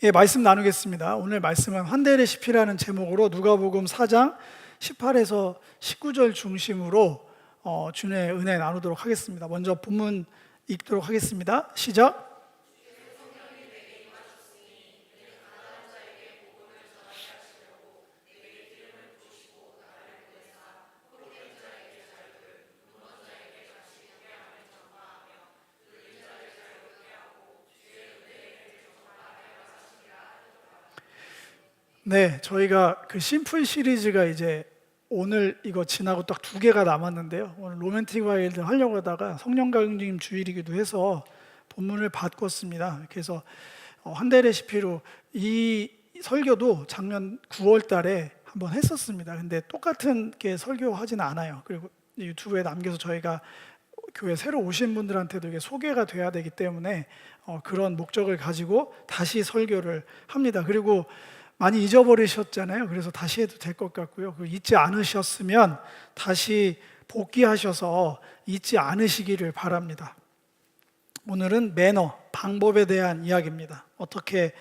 예, 말씀 나누겠습니다. 오늘 말씀은 환대 레시피라는 제목으로 누가복음 4장 18에서 19절 중심으로 주님의 은혜 나누도록 하겠습니다. 먼저 본문 읽도록 하겠습니다. 시작. 네, 저희가 그 심플 시리즈가 이제 오늘 이거 지나고 딱 2개가 남았는데요. 오늘 로맨틱 와일드 하려고 하다가 성령 강림 주일이기도 해서 본문을 바꿨습니다. 그래서 환대 레시피로 이 설교도 작년 9월 달에 한번 했었습니다. 근데 똑같은 게 설교하지는 않아요. 그리고 유튜브에 남겨서 저희가 교회 새로 오신 분들한테도 이게 소개가 돼야 되기 때문에 그런 목적을 가지고 다시 설교를 합니다. 그리고 많이 잊어버리셨잖아요. 그래서 다시 해도 될 것 같고요. 잊지 않으셨으면 다시 복귀하셔서 잊지 않으시기를 바랍니다. 오늘은 매너, 방법에 대한 이야기입니다. 어떻게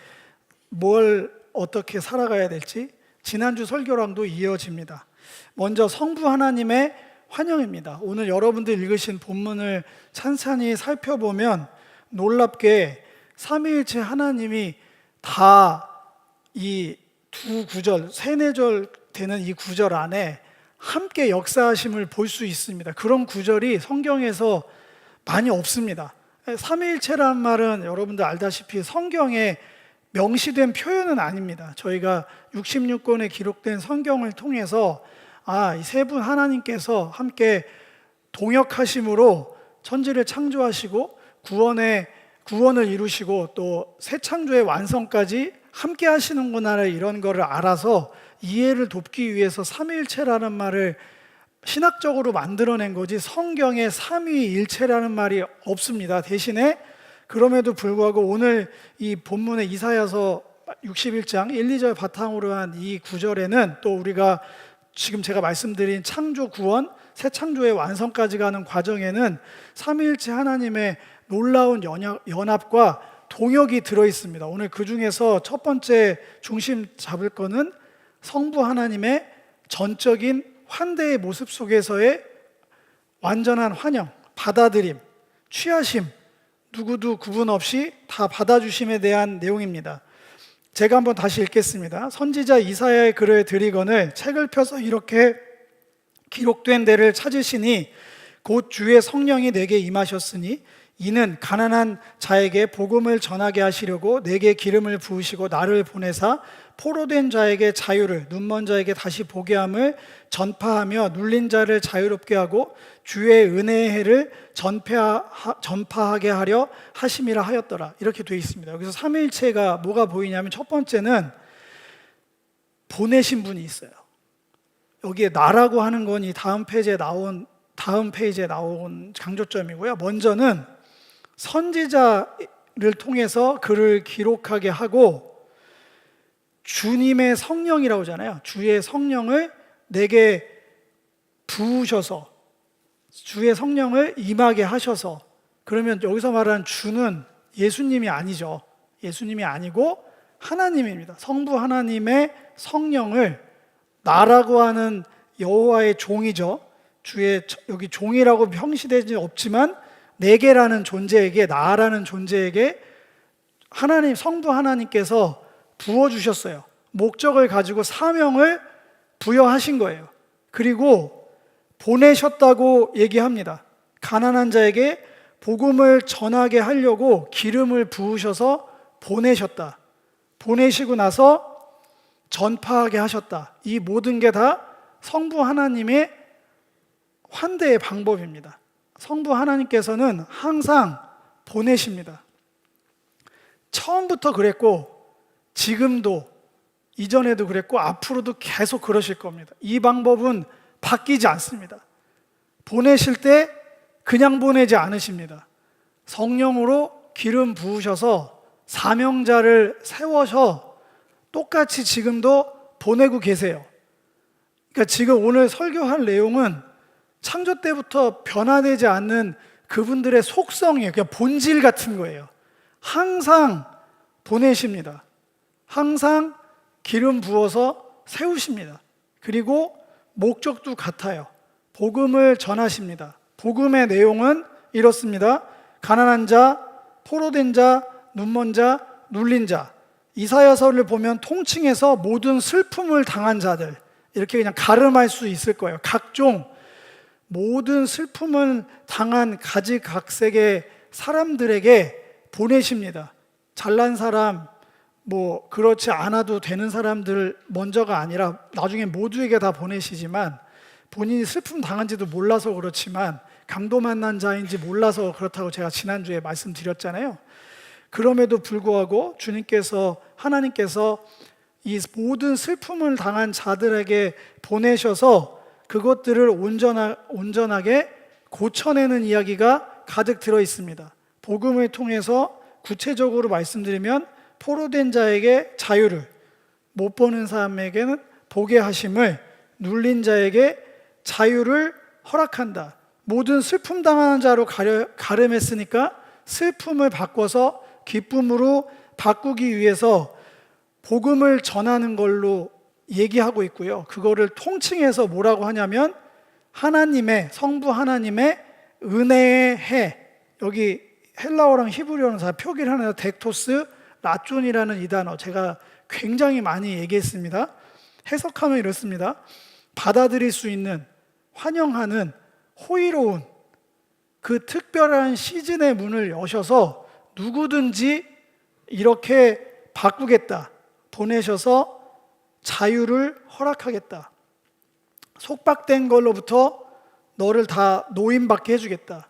살아가야 될지 지난주 설교랑도 이어집니다. 먼저 성부 하나님의 환영입니다. 오늘 여러분들 읽으신 본문을 찬찬히 살펴보면 놀랍게 삼위일체 하나님이 다 이 두 구절, 3-4절 되는 이 구절 안에 함께 역사하심을 볼 수 있습니다. 그런 구절이 성경에서 많이 없습니다. 삼위일체라는 말은 여러분들 알다시피 성경에 명시된 표현은 아닙니다. 저희가 66권에 기록된 성경을 통해서 이 세 분 하나님께서 함께 동역하심으로 천지를 창조하시고 구원을 이루시고 또 새 창조의 완성까지 함께 하시는구나, 이런 거를 알아서 이해를 돕기 위해서 삼위일체라는 말을 신학적으로 만들어낸 거지 성경에 삼위일체라는 말이 없습니다. 대신에 그럼에도 불구하고 오늘 이 본문의 이사야서 61장 1, 2절 바탕으로 한 이 구절에는 또 우리가 지금 제가 말씀드린 창조 구원, 새 창조의 완성까지 가는 과정에는 삼위일체 하나님의 놀라운 연합과 동역이 들어있습니다. 오늘 그 중에서 첫 번째 중심 잡을 거는 성부 하나님의 전적인 환대의 모습 속에서의 완전한 환영, 받아들임, 취하심, 누구도 구분 없이 다 받아주심에 대한 내용입니다. 제가 한번 다시 읽겠습니다. 선지자 이사야의 글을 드리거늘 책을 펴서 이렇게 기록된 데를 찾으시니 곧 주의 성령이 내게 임하셨으니 이는 가난한 자에게 복음을 전하게 하시려고 내게 기름을 부으시고 나를 보내사 포로된 자에게 자유를, 눈먼 자에게 다시 보게 함을 전파하며 눌린 자를 자유롭게 하고 주의 은혜의 해를 전파하게 하려 하심이라 하였더라. 이렇게 되어 있습니다. 여기서 삼위일체가 뭐가 보이냐면 첫 번째는 보내신 분이 있어요. 여기에 나라고 하는 건 이 다음 페이지에 나온 강조점이고요. 먼저는 선지자를 통해서 글을 기록하게 하고 주님의 성령이라고 하잖아요. 주의 성령을 내게 부으셔서 주의 성령을 임하게 하셔서, 그러면 여기서 말하는 주는 예수님이 아니죠. 예수님이 아니고 하나님입니다. 성부 하나님의 성령을 나라고 하는 여호와의 종이죠. 여기 종이라고 형시되지 없지만 내게라는 존재에게, 나라는 존재에게 성부 하나님께서 부어주셨어요. 목적을 가지고 사명을 부여하신 거예요. 그리고 보내셨다고 얘기합니다. 가난한 자에게 복음을 전하게 하려고 기름을 부으셔서 보내셨다. 보내시고 나서 전파하게 하셨다. 이 모든 게 다 성부 하나님의 환대의 방법입니다. 성부 하나님께서는 항상 보내십니다. 처음부터 그랬고 지금도, 이전에도 그랬고 앞으로도 계속 그러실 겁니다. 이 방법은 바뀌지 않습니다. 보내실 때 그냥 보내지 않으십니다. 성령으로 기름 부으셔서 사명자를 세워서 똑같이 지금도 보내고 계세요. 그러니까 지금 오늘 설교할 내용은 창조 때부터 변화되지 않는 그분들의 속성이에요. 그냥 본질 같은 거예요. 항상 보내십니다. 항상 기름 부어서 세우십니다. 그리고 목적도 같아요. 복음을 전하십니다. 복음의 내용은 이렇습니다. 가난한 자, 포로된 자, 눈먼 자, 눌린 자. 이사야서를 보면 통칭해서 모든 슬픔을 당한 자들, 이렇게 그냥 가름할 수 있을 거예요. 각종 모든 슬픔을 당한 가지각색의 사람들에게 보내십니다. 잘난 사람, 뭐 그렇지 않아도 되는 사람들 먼저가 아니라 나중에 모두에게 다 보내시지만, 본인이 슬픔 당한지도 몰라서 그렇지만 강도 만난 자인지 몰라서 그렇다고 제가 지난주에 말씀드렸잖아요. 그럼에도 불구하고 하나님께서 이 모든 슬픔을 당한 자들에게 보내셔서 그것들을 온전하게 고쳐내는 이야기가 가득 들어 있습니다. 복음을 통해서 구체적으로 말씀드리면 포로된 자에게 자유를, 못 보는 사람에게는 보게 하심을, 눌린 자에게 자유를 허락한다. 모든 슬픔 당하는 자로 가름했으니까 슬픔을 바꿔서 기쁨으로 바꾸기 위해서 복음을 전하는 걸로 얘기하고 있고요. 그거를 통칭해서 뭐라고 하냐면 성부 하나님의 은혜의 해, 여기 헬라어랑 히브리어는 다 표기를 하는 덱토스 라존이라는 이 단어, 제가 굉장히 많이 얘기했습니다. 해석하면 이렇습니다. 받아들일 수 있는, 환영하는, 호의로운 그 특별한 시즌의 문을 여셔서 누구든지 이렇게 바꾸겠다, 보내셔서 자유를 허락하겠다, 속박된 걸로부터 너를 다 노임받게 해주겠다,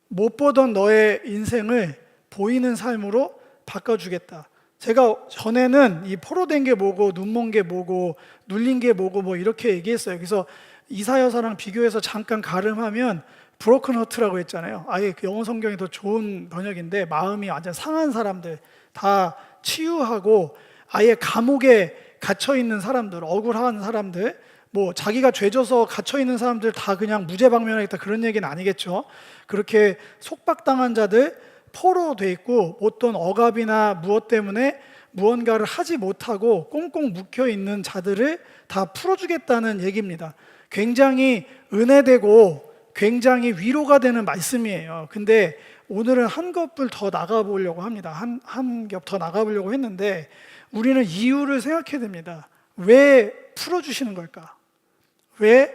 못 보던 너의 인생을 보이는 삶으로 바꿔주겠다. 제가 전에는 이 포로된 게 뭐고 눈먼 게 뭐고 눌린 게 뭐고 뭐 이렇게 얘기했어요. 그래서 이사야서랑 비교해서 잠깐 가름하면 브로큰 허트라고 했잖아요. 아예 그 영어 성경이 더 좋은 번역인데, 마음이 완전 상한 사람들 다 치유하고, 아예 감옥에 갇혀 있는 사람들, 억울한 사람들, 뭐 자기가 죄져서 갇혀 있는 사람들 다 그냥 무죄방면하겠다 그런 얘기는 아니겠죠. 그렇게 속박당한 자들, 포로돼 있고 어떤 억압이나 무엇 때문에 무언가를 하지 못하고 꽁꽁 묶여 있는 자들을 다 풀어주겠다는 얘기입니다. 굉장히 은혜되고 굉장히 위로가 되는 말씀이에요. 근데 오늘은 한 겹을 더 나가보려고 합니다. 한 겹 더 나가보려고 했는데, 우리는 이유를 생각해야 됩니다. 왜 풀어주시는 걸까? 왜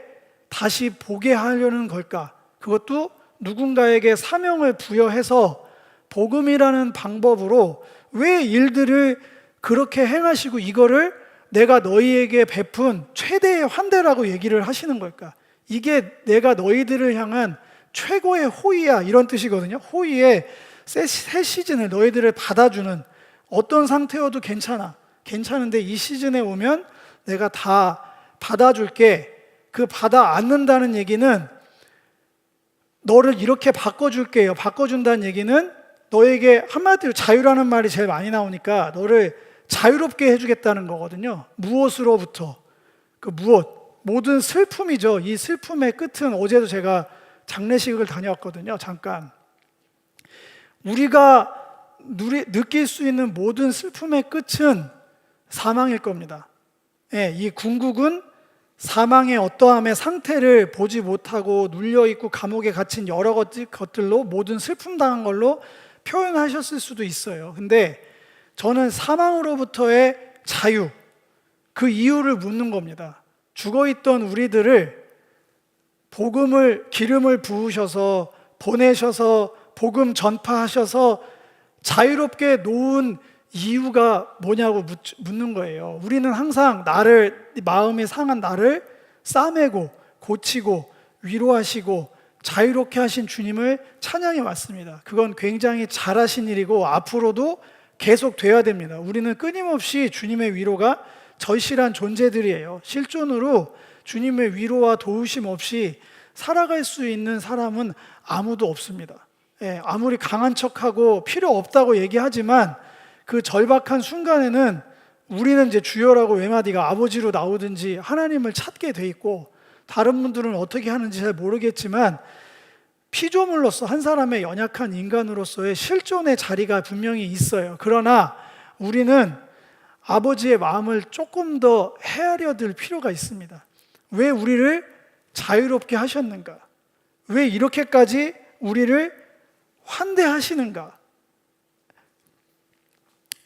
다시 보게 하려는 걸까? 그것도 누군가에게 사명을 부여해서 복음이라는 방법으로 왜 일들을 그렇게 행하시고 이거를 내가 너희에게 베푼 최대의 환대라고 얘기를 하시는 걸까? 이게 내가 너희들을 향한 최고의 호의야, 이런 뜻이거든요. 호의의 새 시즌을 너희들을 받아주는, 어떤 상태여도 괜찮은데 이 시즌에 오면 내가 다 받아줄게. 그 받아 안는다는 얘기는 너를 이렇게 바꿔줄게요. 바꿔준다는 얘기는 너에게, 한마디로 자유라는 말이 제일 많이 나오니까 너를 자유롭게 해주겠다는 거거든요. 무엇으로부터? 그 무엇? 모든 슬픔이죠. 이 슬픔의 끝은, 어제도 제가 장례식을 다녀왔거든요. 잠깐. 우리가 느낄 수 있는 모든 슬픔의 끝은 사망일 겁니다. 이 궁극은 사망의 어떠함의 상태를 보지 못하고 눌려있고 감옥에 갇힌 여러 것들로 모든 슬픔 당한 걸로 표현하셨을 수도 있어요. 근데 저는 사망으로부터의 자유, 그 이유를 묻는 겁니다. 죽어있던 우리들을 기름을 부으셔서 보내셔서 복음 전파하셔서 자유롭게 놓은 이유가 뭐냐고 묻는 거예요. 우리는 항상 마음이 상한 나를 싸매고 고치고 위로하시고 자유롭게 하신 주님을 찬양해 왔습니다. 그건 굉장히 잘하신 일이고 앞으로도 계속 돼야 됩니다. 우리는 끊임없이 주님의 위로가 절실한 존재들이에요. 실존으로 주님의 위로와 도우심 없이 살아갈 수 있는 사람은 아무도 없습니다. 아무리 강한 척하고 필요 없다고 얘기하지만 그 절박한 순간에는 우리는 이제 주여라고 외마디가 아버지로 나오든지 하나님을 찾게 돼 있고, 다른 분들은 어떻게 하는지 잘 모르겠지만 피조물로서, 한 사람의 연약한 인간으로서의 실존의 자리가 분명히 있어요. 그러나 우리는 아버지의 마음을 조금 더 헤아려 들 필요가 있습니다. 왜 우리를 자유롭게 하셨는가? 왜 이렇게까지 우리를 환대하시는가?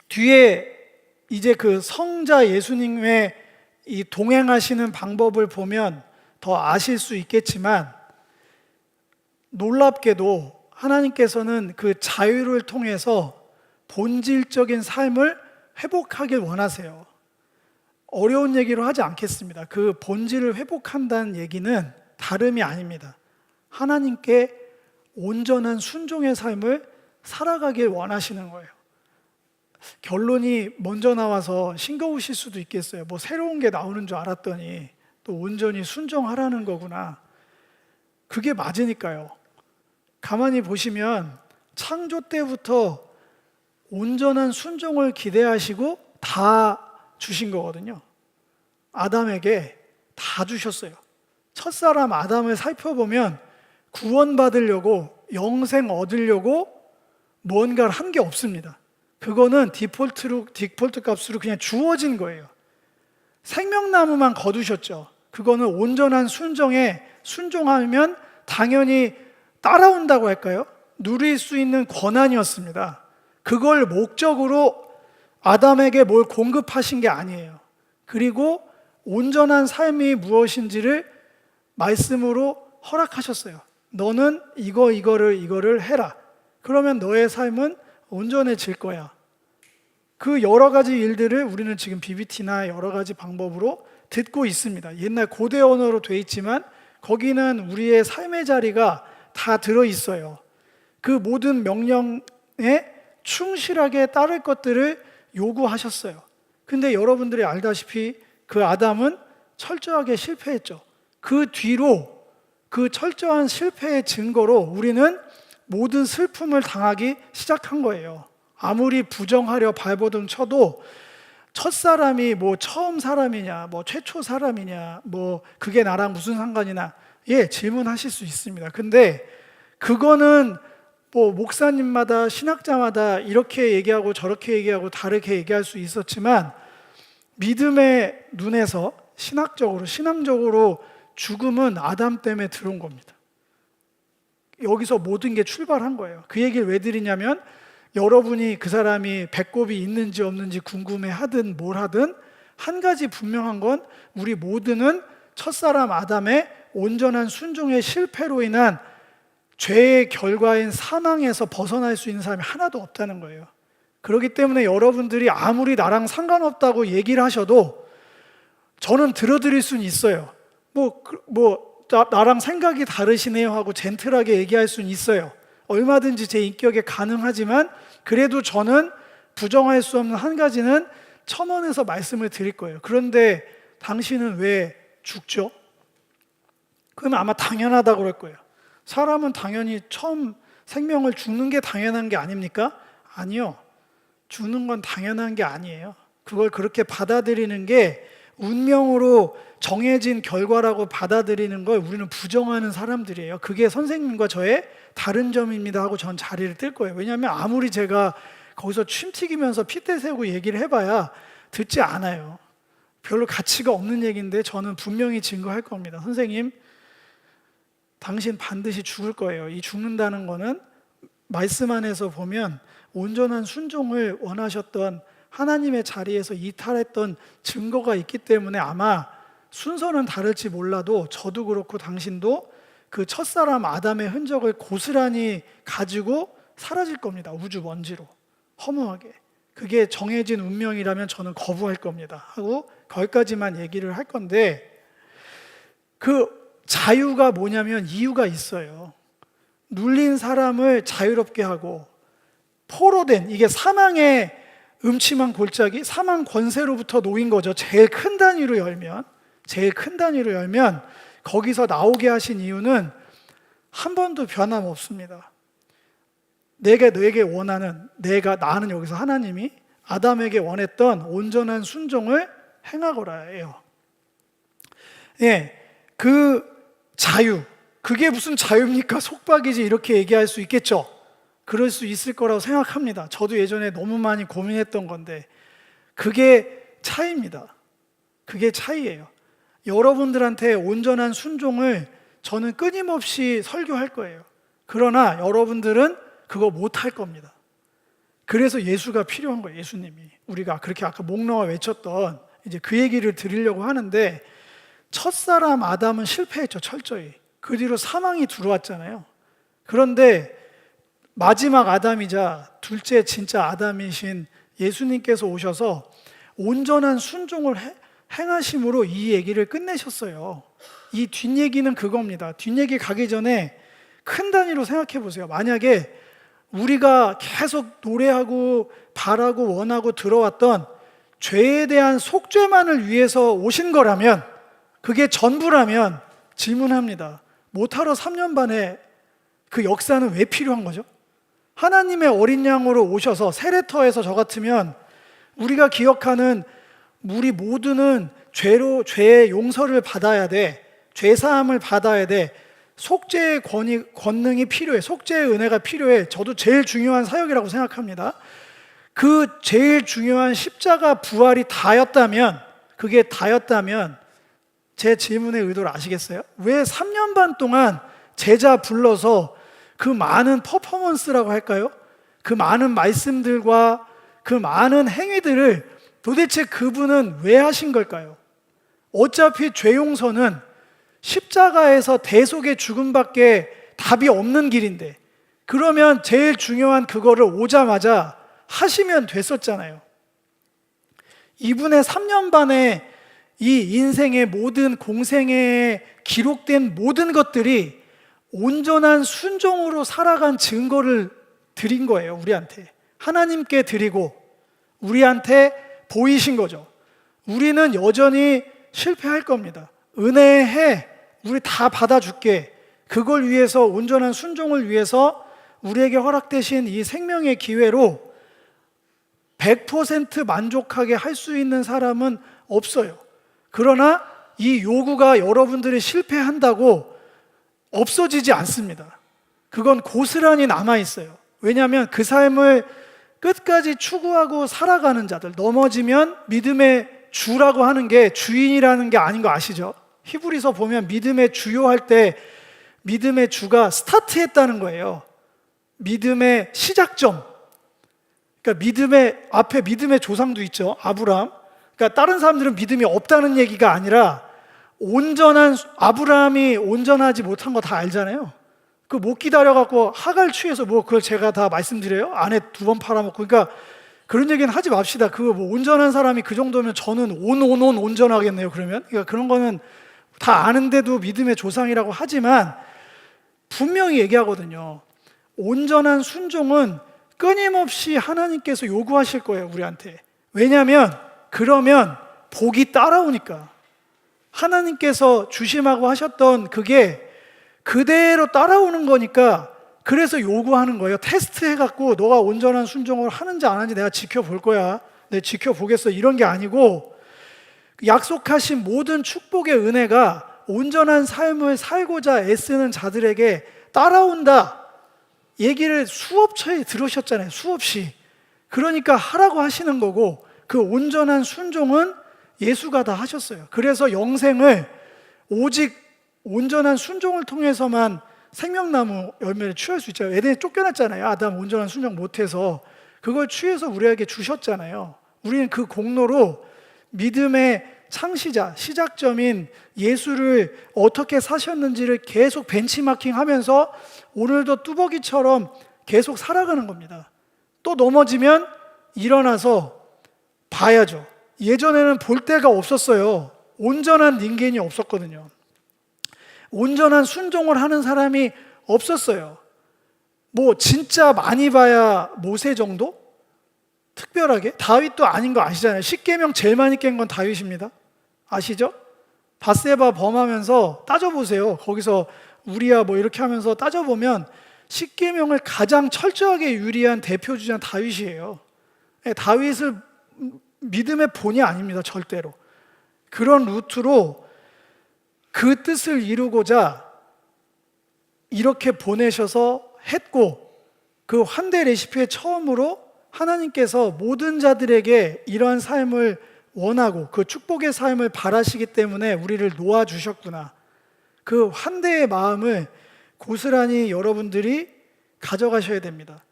뒤에 이제 그 성자 예수님의 이 동행하시는 방법을 보면 더 아실 수 있겠지만, 놀랍게도 하나님께서는 그 자유를 통해서 본질적인 삶을 회복하길 원하세요. 어려운 얘기로 하지 않겠습니다. 그 본질을 회복한다는 얘기는 다름이 아닙니다. 하나님께 온전한 순종의 삶을 살아가길 원하시는 거예요. 결론이 먼저 나와서 싱거우실 수도 있겠어요. 뭐 새로운 게 나오는 줄 알았더니 또 온전히 순종하라는 거구나. 그게 맞으니까요. 가만히 보시면 창조 때부터 온전한 순종을 기대하시고 다 주신 거거든요. 아담에게 다 주셨어요. 첫사람 아담을 살펴보면 구원받으려고, 영생 얻으려고 뭔가를 한 게 없습니다. 그거는 디폴트 값으로 그냥 주어진 거예요. 생명나무만 거두셨죠. 그거는 온전한 순종에 순종하면 당연히 따라온다고 할까요? 누릴 수 있는 권한이었습니다. 그걸 목적으로 아담에게 뭘 공급하신 게 아니에요. 그리고 온전한 삶이 무엇인지를 말씀으로 허락하셨어요. 너는 이거를 해라. 그러면 너의 삶은 온전해질 거야. 그 여러 가지 일들을 우리는 지금 BBT나 여러 가지 방법으로 듣고 있습니다. 옛날 고대 언어로 돼 있지만 거기는 우리의 삶의 자리가 다 들어있어요. 그 모든 명령에 충실하게 따를 것들을 요구하셨어요. 근데 여러분들이 알다시피 그 아담은 철저하게 실패했죠. 그 뒤로 그 철저한 실패의 증거로 우리는 모든 슬픔을 당하기 시작한 거예요. 아무리 부정하려 발버둥 쳐도 첫사람이 뭐 처음 사람이냐, 뭐 최초 사람이냐, 뭐 그게 나랑 무슨 상관이나, 예, 질문하실 수 있습니다. 근데 그거는 뭐 목사님마다 신학자마다 이렇게 얘기하고 저렇게 얘기하고 다르게 얘기할 수 있었지만, 믿음의 눈에서 신앙적으로 죽음은 아담 때문에 들어온 겁니다. 여기서 모든 게 출발한 거예요. 그 얘기를 왜 드리냐면, 여러분이 그 사람이 배꼽이 있는지 없는지 궁금해하든 뭘 하든 한 가지 분명한 건 우리 모두는 첫사람 아담의 온전한 순종의 실패로 인한 죄의 결과인 사망에서 벗어날 수 있는 사람이 하나도 없다는 거예요. 그렇기 때문에 여러분들이 아무리 나랑 상관없다고 얘기를 하셔도 저는 들어드릴 수는 있어요. 나랑 생각이 다르시네요 하고 젠틀하게 얘기할 수는 있어요. 얼마든지 제 인격에 가능하지만 그래도 저는 부정할 수 없는 한 가지는 첨언해서 말씀을 드릴 거예요. 그런데 당신은 왜 죽죠? 그러면 아마 당연하다고 그럴 거예요. 사람은 당연히 처음 생명을 죽는 게 당연한 게 아닙니까? 아니요. 죽는 건 당연한 게 아니에요. 그걸 그렇게 받아들이는 게 운명으로 정해진 결과라고 받아들이는 걸 우리는 부정하는 사람들이에요. 그게 선생님과 저의 다른 점입니다 하고 전 자리를 뜰 거예요. 왜냐하면 아무리 제가 거기서 침 튀기면서 핏대 세우고 얘기를 해봐야 듣지 않아요. 별로 가치가 없는 얘기인데 저는 분명히 증거할 겁니다. 선생님, 당신 반드시 죽을 거예요. 이 죽는다는 거는 말씀 안에서 보면 온전한 순종을 원하셨던 하나님의 자리에서 이탈했던 증거가 있기 때문에 아마 순서는 다를지 몰라도 저도 그렇고 당신도 그 첫사람 아담의 흔적을 고스란히 가지고 사라질 겁니다. 우주 먼지로 허무하게. 그게 정해진 운명이라면 저는 거부할 겁니다 하고 거기까지만 얘기를 할 건데, 그 자유가 뭐냐면 이유가 있어요. 눌린 사람을 자유롭게 하고 포로된, 이게 사망의 음침한 골짜기, 사망 권세로부터 놓인 거죠. 제일 큰 단위로 열면 거기서 나오게 하신 이유는 한 번도 변함없습니다. 내게 원하는, 나는 여기서 하나님이 아담에게 원했던 온전한 순종을 행하거라예요. 예, 그 자유, 그게 무슨 자유입니까? 속박이지, 이렇게 얘기할 수 있겠죠. 그럴 수 있을 거라고 생각합니다. 저도 예전에 너무 많이 고민했던 건데, 그게 차이입니다. 그게 차이예요. 여러분들한테 온전한 순종을 저는 끊임없이 설교할 거예요. 그러나 여러분들은 그거 못할 겁니다. 그래서 예수가 필요한 거예요. 예수님이. 우리가 그렇게 아까 목놓아 외쳤던 이제 그 얘기를 드리려고 하는데, 첫사람 아담은 실패했죠. 철저히. 그 뒤로 사망이 들어왔잖아요. 그런데 마지막 아담이자 둘째 진짜 아담이신 예수님께서 오셔서 온전한 순종을 행하심으로 이 얘기를 끝내셨어요. 이 뒷얘기는 그겁니다. 뒷얘기 가기 전에 큰 단위로 생각해 보세요. 만약에 우리가 계속 노래하고 바라고 원하고 들어왔던 죄에 대한 속죄만을 위해서 오신 거라면, 그게 전부라면 질문합니다. 못하러 3년 반의 그 역사는 왜 필요한 거죠? 하나님의 어린 양으로 오셔서 세례터에서 저 같으면 우리가 기억하는 우리 모두는 죄의 용서를 받아야 돼. 죄사함을 받아야 돼. 속죄의 권능이 필요해. 속죄의 은혜가 필요해. 저도 제일 중요한 사역이라고 생각합니다. 그 제일 중요한 십자가 부활이 그게 다였다면 제 질문의 의도를 아시겠어요? 왜 3년 반 동안 제자 불러서 그 많은 퍼포먼스라고 할까요? 그 많은 말씀들과 그 많은 행위들을 도대체 그분은 왜 하신 걸까요? 어차피 죄 용서는 십자가에서 대속의 죽음밖에 답이 없는 길인데, 그러면 제일 중요한 그거를 오자마자 하시면 됐었잖아요. 이분의 3년 반의 이 인생의 모든 공생에 기록된 모든 것들이 온전한 순종으로 살아간 증거를 드린 거예요. 우리한테. 하나님께 드리고 우리한테 보이신 거죠. 우리는 여전히 실패할 겁니다. 은혜해, 우리 다 받아줄게. 그걸 위해서, 온전한 순종을 위해서 우리에게 허락되신 이 생명의 기회로 100% 만족하게 할 수 있는 사람은 없어요. 그러나 이 요구가 여러분들이 실패한다고 없어지지 않습니다. 그건 고스란히 남아있어요. 왜냐하면 그 삶을 끝까지 추구하고 살아가는 자들, 넘어지면 믿음의 주라고 하는 게 주인이라는 게 아닌 거 아시죠? 히브리서 보면 믿음의 주요 할 때 믿음의 주가 스타트했다는 거예요. 믿음의 시작점. 그러니까 믿음의 앞에 믿음의 조상도 있죠. 아브라함. 그러니까 다른 사람들은 믿음이 없다는 얘기가 아니라 아브라함이 온전하지 못한 거 다 알잖아요. 그 못 기다려갖고 하갈 취해서 그걸 제가 다 말씀드려요? 아내 2번 팔아먹고. 그러니까 그런 얘기는 하지 맙시다. 그거 온전한 사람이 그 정도면 저는 온전하겠네요. 그러니까 그런 거는 다 아는데도 믿음의 조상이라고 하지만 분명히 얘기하거든요. 온전한 순종은 끊임없이 하나님께서 요구하실 거예요, 우리한테. 왜냐하면 그러면 복이 따라오니까. 하나님께서 주심하고 하셨던 그게 그대로 따라오는 거니까, 그래서 요구하는 거예요. 테스트해갖고 너가 온전한 순종을 하는지 안 하는지 내가 지켜볼 거야. 내가 지켜보겠어. 이런 게 아니고, 약속하신 모든 축복의 은혜가 온전한 삶을 살고자 애쓰는 자들에게 따라온다. 얘기를 수없이 들으셨잖아요. 수없이. 그러니까 하라고 하시는 거고, 그 온전한 순종은 예수가 다 하셨어요. 그래서 영생을 오직 온전한 순종을 통해서만 생명나무 열매를 취할 수 있잖아요. 에덴에 쫓겨났잖아요. 아담 온전한 순종 못해서. 그걸 취해서 우리에게 주셨잖아요. 우리는 그 공로로 믿음의 창시자, 시작점인 예수를 어떻게 사셨는지를 계속 벤치마킹 하면서 오늘도 뚜벅이처럼 계속 살아가는 겁니다. 또 넘어지면 일어나서 봐야죠. 예전에는 볼 데가 없었어요. 온전한 인간이 없었거든요. 온전한 순종을 하는 사람이 없었어요. 진짜 많이 봐야 모세 정도? 특별하게? 다윗도 아닌 거 아시잖아요. 십계명 제일 많이 깬 건 다윗입니다. 아시죠? 밧세바 범하면서 따져보세요. 거기서 우리야 이렇게 하면서 따져보면 십계명을 가장 철저하게 유리한 대표주자는 다윗이에요. 다윗을 믿음의 본이 아닙니다. 절대로. 그런 루트로 그 뜻을 이루고자 이렇게 보내셔서 했고, 그 환대 레시피의 처음으로 하나님께서 모든 자들에게 이러한 삶을 원하고 그 축복의 삶을 바라시기 때문에 우리를 놓아주셨구나. 그 환대의 마음을 고스란히 여러분들이 가져가셔야 됩니다.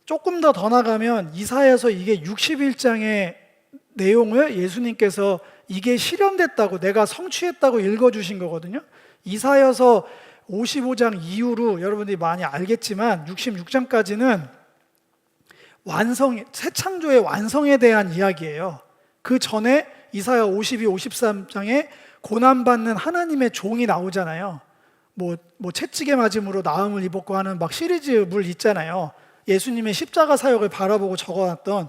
조금 더 나가면 이사야서 이게 61장의 내용을 예수님께서 이게 실현됐다고, 내가 성취했다고 읽어주신 거거든요. 이사야서 55장 이후로 여러분들이 많이 알겠지만 66장까지는 새 창조의 완성에 대한 이야기예요. 그 전에 이사야 52, 53장에 고난받는 하나님의 종이 나오잖아요. 뭐 채찍에 맞음으로 나음을 입었고 하는 막 시리즈물 있잖아요. 예수님의 십자가 사역을 바라보고 적어놨던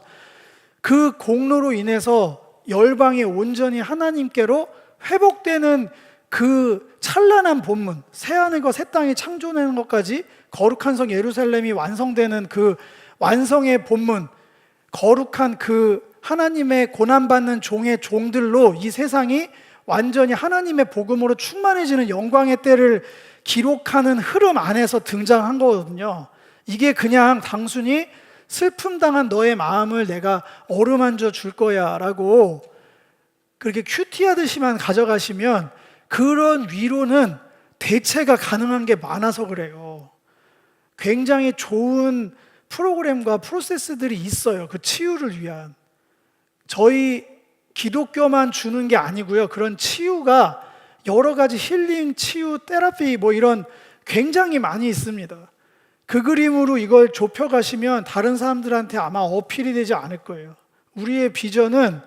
그 공로로 인해서 열방이 온전히 하나님께로 회복되는 그 찬란한 본문, 새하늘과 새 땅이 창조되는 것까지 거룩한 성 예루살렘이 완성되는 그 완성의 본문, 거룩한 그 하나님의 고난받는 종의 종들로 이 세상이 완전히 하나님의 복음으로 충만해지는 영광의 때를 기록하는 흐름 안에서 등장한 거거든요. 이게 그냥 단순히 슬픔 당한 너의 마음을 내가 어루만져 줄 거야 라고 그렇게 큐티하듯이만 가져가시면 그런 위로는 대체가 가능한 게 많아서 그래요. 굉장히 좋은 프로그램과 프로세스들이 있어요. 그 치유를 위한. 저희 기독교만 주는 게 아니고요. 그런 치유가 여러 가지 힐링, 치유, 테라피 뭐 이런 굉장히 많이 있습니다. 그 그림으로 이걸 좁혀가시면 다른 사람들한테 아마 어필이 되지 않을 거예요. 우리의 비전은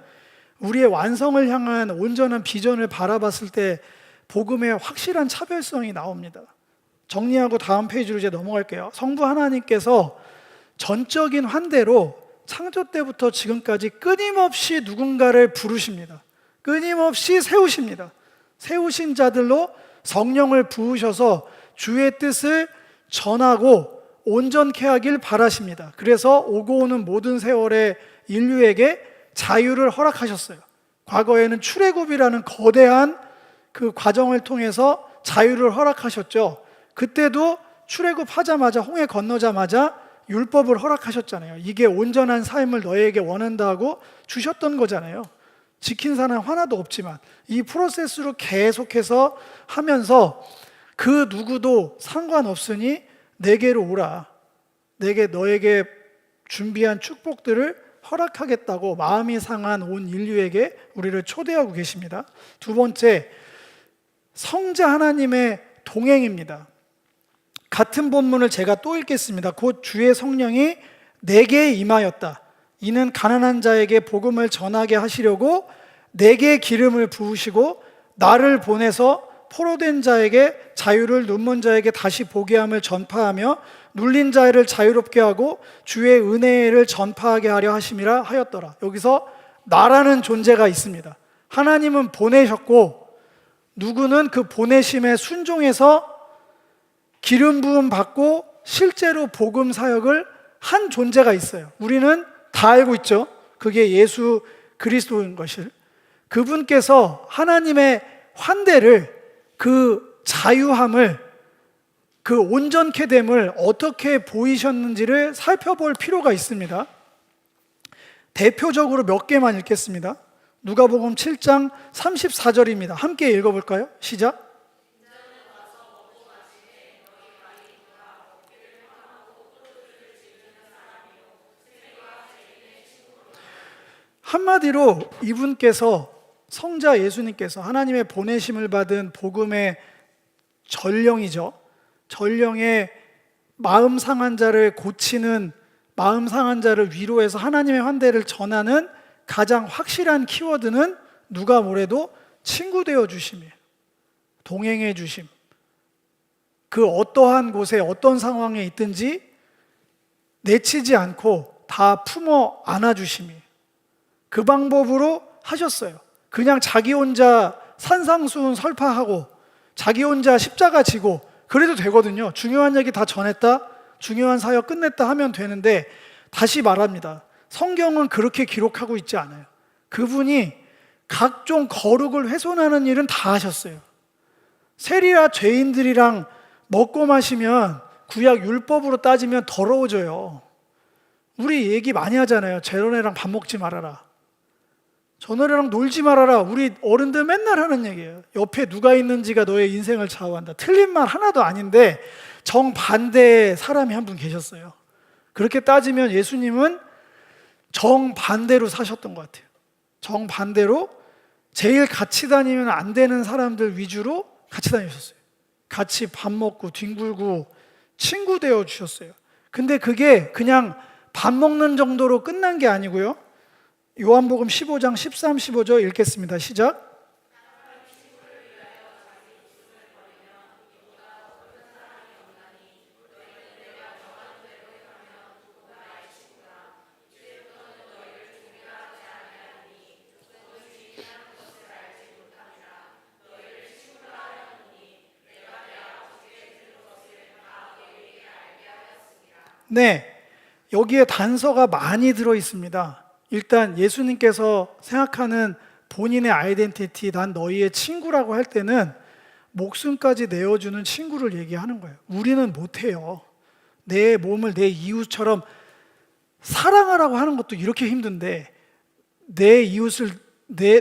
우리의 완성을 향한 온전한 비전을 바라봤을 때 복음의 확실한 차별성이 나옵니다. 정리하고 다음 페이지로 이제 넘어갈게요. 성부 하나님께서 전적인 환대로 창조 때부터 지금까지 끊임없이 누군가를 부르십니다. 끊임없이 세우십니다. 세우신 자들로 성령을 부으셔서 주의 뜻을 전하고 온전케 하길 바라십니다. 그래서 오고 오는 모든 세월의 인류에게 자유를 허락하셨어요. 과거에는 출애굽이라는 거대한 그 과정을 통해서 자유를 허락하셨죠. 그때도 출애굽하자마자 홍해 건너자마자 율법을 허락하셨잖아요. 이게 온전한 삶을 너에게 원한다 하고 주셨던 거잖아요. 지킨 사람 하나도 없지만 이 프로세스로 계속해서 하면서 그 누구도 상관없으니 내게로 오라. 내게 너에게 준비한 축복들을 허락하겠다고 마음이 상한 온 인류에게 우리를 초대하고 계십니다. 두 번째, 성자 하나님의 동행입니다. 같은 본문을 제가 또 읽겠습니다. 곧 주의 성령이 내게 임하였다. 이는 가난한 자에게 복음을 전하게 하시려고 내게 기름을 부으시고 나를 보내서 포로된 자에게 자유를, 눈먼 자에게 다시 보게 함을 전파하며 눌린 자를 자유롭게 하고 주의 은혜를 전파하게 하려 하심이라 하였더라. 여기서 나라는 존재가 있습니다. 하나님은 보내셨고 누구는 그 보내심에 순종해서 기름 부음 받고 실제로 복음 사역을 한 존재가 있어요. 우리는 다 알고 있죠. 그게 예수 그리스도인 것을. 그분께서 하나님의 환대를, 그 자유함을, 그 온전케 됨을 어떻게 보이셨는지를 살펴볼 필요가 있습니다. 대표적으로 몇 개만 읽겠습니다. 누가복음 7장 34절입니다. 함께 읽어볼까요? 시작. 한마디로 이분께서, 성자 예수님께서 하나님의 보내심을 받은 복음의 전령이죠. 전령의 마음 상한 자를 고치는, 마음 상한 자를 위로해서 하나님의 환대를 전하는 가장 확실한 키워드는 누가 뭐래도 친구 되어 주심이에요. 동행해 주심. 그 어떠한 곳에 어떤 상황에 있든지 내치지 않고 다 품어 안아 주심이에요. 그 방법으로 하셨어요. 그냥 자기 혼자 산상수훈 설파하고 자기 혼자 십자가 지고 그래도 되거든요. 중요한 얘기 다 전했다, 중요한 사역 끝냈다 하면 되는데, 다시 말합니다. 성경은 그렇게 기록하고 있지 않아요. 그분이 각종 거룩을 훼손하는 일은 다 하셨어요. 세리와 죄인들이랑 먹고 마시면 구약 율법으로 따지면 더러워져요. 우리 얘기 많이 하잖아요. 저너네랑 밥 먹지 말아라, 저너네랑 놀지 말아라. 우리 어른들 맨날 하는 얘기예요. 옆에 누가 있는지가 너의 인생을 좌우한다. 틀린 말 하나도 아닌데 정반대의 사람이 한 분 계셨어요. 그렇게 따지면 예수님은 정반대로 사셨던 것 같아요. 정반대로 제일 같이 다니면 안 되는 사람들 위주로 같이 다니셨어요. 같이 밥 먹고 뒹굴고 친구 되어 주셨어요. 근데 그게 그냥 밥 먹는 정도로 끝난 게 아니고요. 요한복음 15장 13, 15절 읽겠습니다. 시작. 네, 여기에 단서가 많이 들어 있습니다. 일단 예수님께서 생각하는 본인의 아이덴티티, 난 너희의 친구라고 할 때는 목숨까지 내어주는 친구를 얘기하는 거예요. 우리는 못해요. 내 몸을 내 이웃처럼 사랑하라고 하는 것도 이렇게 힘든데, 내 이웃을